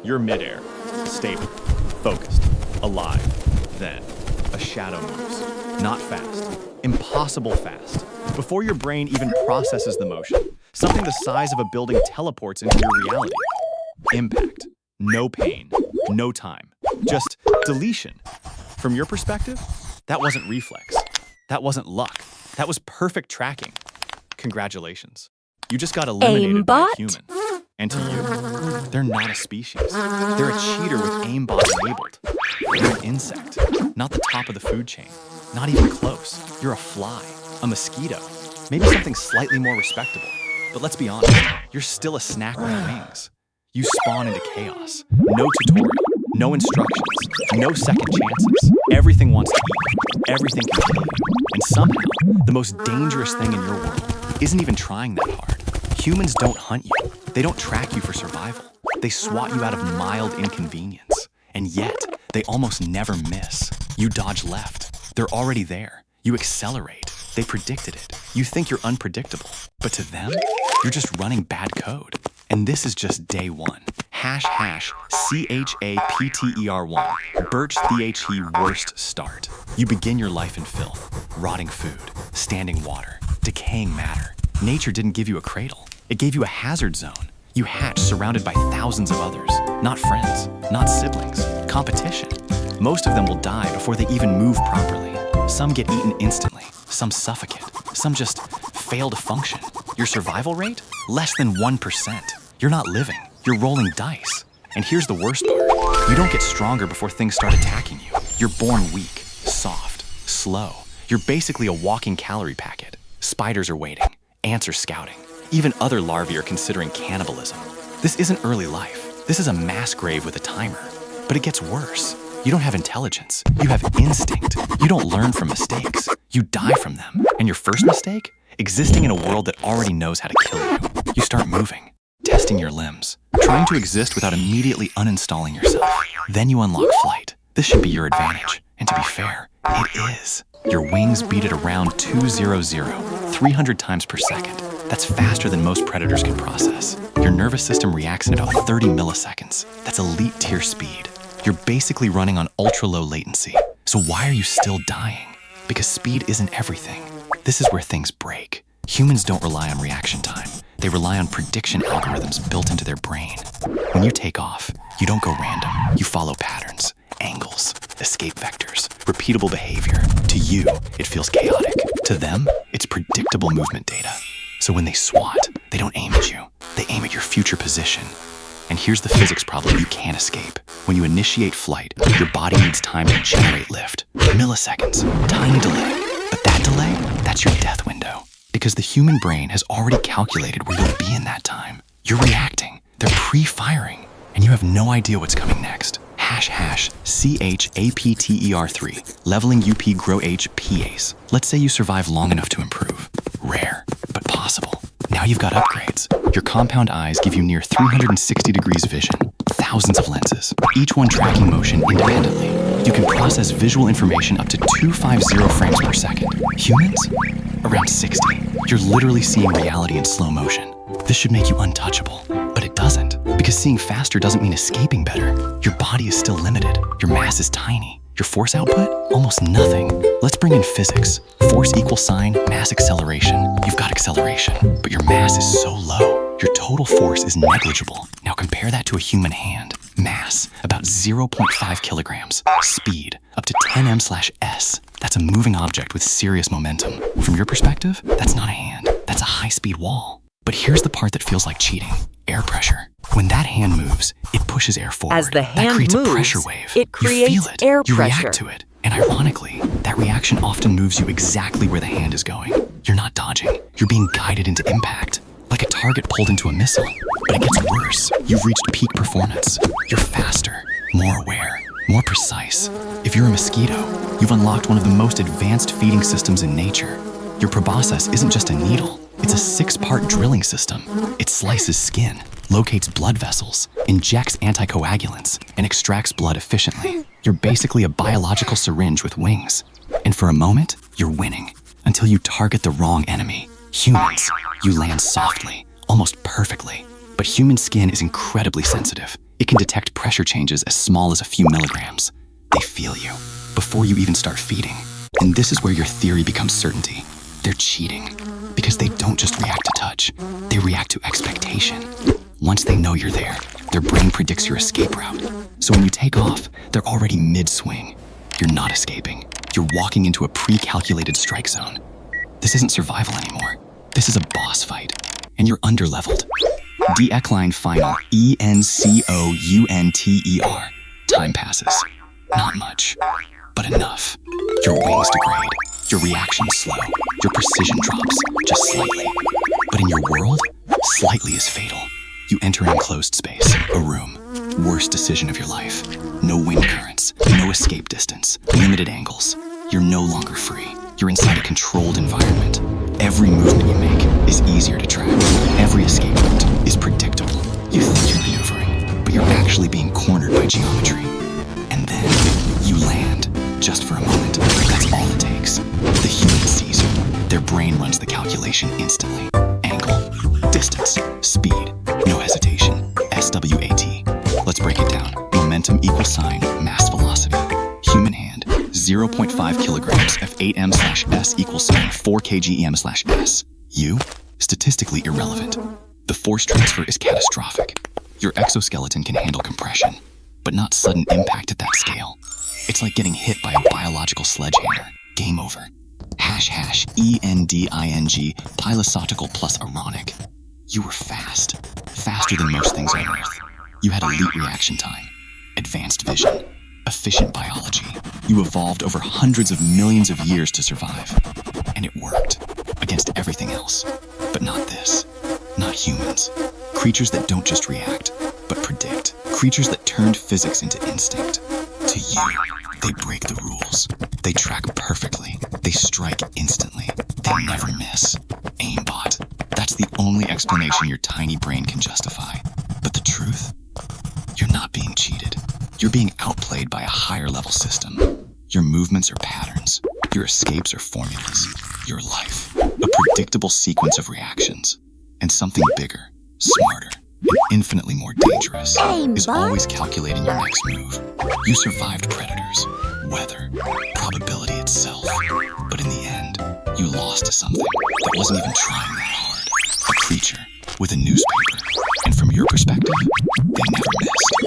You're midair, stable, focused, alive. Then, a shadow moves. Not fast. Impossible fast. Before your brain even processes the motion, something the size of a building teleports into your reality. Impact. No pain. No time. Just deletion. From your perspective, that wasn't reflex. That wasn't luck. That was perfect tracking. Congratulations. You just got eliminated by a human. And to you, they're not a species. They're a cheater with aimbot enabled. You're an insect, not the top of the food chain. Not even close. You're a fly, a mosquito, maybe something slightly more respectable. But let's be honest, you're still a snack with wings. You spawn into chaos. No tutorial, no instructions, no second chances. Everything wants to eat you. Everything can kill you. And somehow, the most dangerous thing in your world isn't even trying that hard. Humans don't hunt you. They don't track you for survival. They swat you out of mild inconvenience. And yet, they almost never miss. You dodge left. They're already there. You accelerate. They predicted it. You think you're unpredictable. But to them, you're just running bad code. And this is just day one. #CHAPTER1. Birch THE worst start. You begin your life in filth. Rotting food. Standing water. Decaying matter. Nature didn't give you a cradle. It gave you a hazard zone. You hatch surrounded by thousands of others. Not friends. Not siblings. Competition. Most of them will die before they even move properly. Some get eaten instantly. Some suffocate. Some just fail to function. Your survival rate? Less than 1%. You're not living. You're rolling dice. And here's the worst part. You don't get stronger before things start attacking you. You're born weak, soft, slow. You're basically a walking calorie packet. Spiders are waiting. Ants are scouting. Even other larvae are considering cannibalism. This isn't early life. This is a mass grave with a timer. But it gets worse. You don't have intelligence. You have instinct. You don't learn from mistakes. You die from them. And your first mistake? Existing in a world that already knows how to kill you. You start moving, testing your limbs, trying to exist without immediately uninstalling yourself. Then you unlock flight. This should be your advantage. And to be fair, it is. Your wings beat at around 200, 300 times per second. That's faster than most predators can process. Your nervous system reacts in about 30 milliseconds. That's elite tier speed. You're basically running on ultra-low latency. So why are you still dying? Because speed isn't everything. This is where things break. Humans don't rely on reaction time. They rely on prediction algorithms built into their brain. When you take off, you don't go random. You follow patterns, angles, escape vectors, repeatable behavior. To you, it feels chaotic. To them, it's predictable movement data. So when they swat, they don't aim at you. They aim at your future position. And here's the physics problem you can't escape. When you initiate flight, your body needs time to generate lift. Milliseconds, tiny delay. But that delay, that's your death window. Because the human brain has already calculated where you'll be in that time. You're reacting. They're pre-firing. And you have no idea what's coming next. #CHAPTER3. Leveling UP Grow H PACE. Let's say you survive long enough to improve. Rare, but possible. Now you've got upgrades. Your compound eyes give you near 360 degrees vision. Thousands of lenses, each one tracking motion independently. You can process visual information up to 250 frames per second. Humans? Around 60. You're literally seeing reality in slow motion. This should make you untouchable, but it doesn't. Because seeing faster doesn't mean escaping better. Your body is still limited. Your mass is tiny. Your force output? Almost nothing. Let's bring in physics. Force equals sign, mass acceleration. You've got acceleration, but your mass is so low. Your total force is negligible. Now compare that to a human hand. Mass, about 0.5 kilograms. Speed, up to 10 m/s. That's a moving object with serious momentum. From your perspective, that's not a hand. That's a high-speed wall. But here's the part that feels like cheating. Air pressure. When that hand moves, it pushes air forward. As the hand that creates moves, a pressure wave. it creates you feel it. air You pressure. react to it. And ironically, that reaction often moves you exactly where the hand is going. You're not dodging. You're being guided into impact. Like a target pulled into a missile. But it gets worse. You've reached peak performance. You're faster, more aware, more precise. If you're a mosquito, you've unlocked one of the most advanced feeding systems in nature. Your proboscis isn't just a needle. It's a 6-part drilling system. It slices skin, locates blood vessels, injects anticoagulants, and extracts blood efficiently. You're basically a biological syringe with wings. And for a moment, you're winning. Until you target the wrong enemy. Humans. You land softly, almost perfectly. But human skin is incredibly sensitive. It can detect pressure changes as small as a few milligrams. They feel you before you even start feeding. And this is where your theory becomes certainty. They're cheating because they don't just react to touch. They react to expectation. Once they know you're there, their brain predicts your escape route. So when you take off, they're already mid-swing. You're not escaping. You're walking into a pre-calculated strike zone. This isn't survival anymore. This is a boss fight. And you're underleveled. De-Eckline final, ENCOUNTER. Time passes. Not much, but enough. Your wings degrade. Your reaction slow. Your precision drops, just slightly. But in your world, slightly is fatal. You enter an enclosed space, a room. Worst decision of your life. No wind currents, no escape distance, limited angles. You're no longer free. You're inside a controlled environment. Every movement you make is easier to track. Every escape route is predictable. You think you're maneuvering, but you're actually being cornered by geometry. And then you land, just for a moment. That's all it takes. The human sees you. Their brain runs the calculation instantly. Angle, distance, speed, no hesitation. SWAT. Let's break it down. Momentum equals sign, mass velocity. Human hand, 0.5 kilograms F8m/s equals sign 4 kgem/s. You, statistically irrelevant. The force transfer is catastrophic. Your exoskeleton can handle compression, but not sudden impact at that scale. It's like getting hit by a biological sledgehammer. Game over. #ENDING, pilosotical plus ironic. You were fast. Faster than most things on Earth. You had elite reaction time, advanced vision, efficient biology. You evolved over hundreds of millions of years to survive. And it worked, against everything else. But not this. Not humans. Creatures that don't just react, but predict. Creatures that turned physics into instinct. To you, they break the rules. They track perfectly. They strike instantly. They never miss. Aimbot. That's the only explanation your tiny brain can justify. But the truth? You're not being cheated. You're being outplayed by a higher level system. Your movements are patterns. Your escapes are formulas. Your life, a predictable sequence of reactions. And something bigger, smarter, and infinitely more dangerous is always calculating your next move. You survived predators, weather, probability itself. But in the end, you lost to something that wasn't even trying that hard. A creature with a newspaper. And from your perspective, they never missed.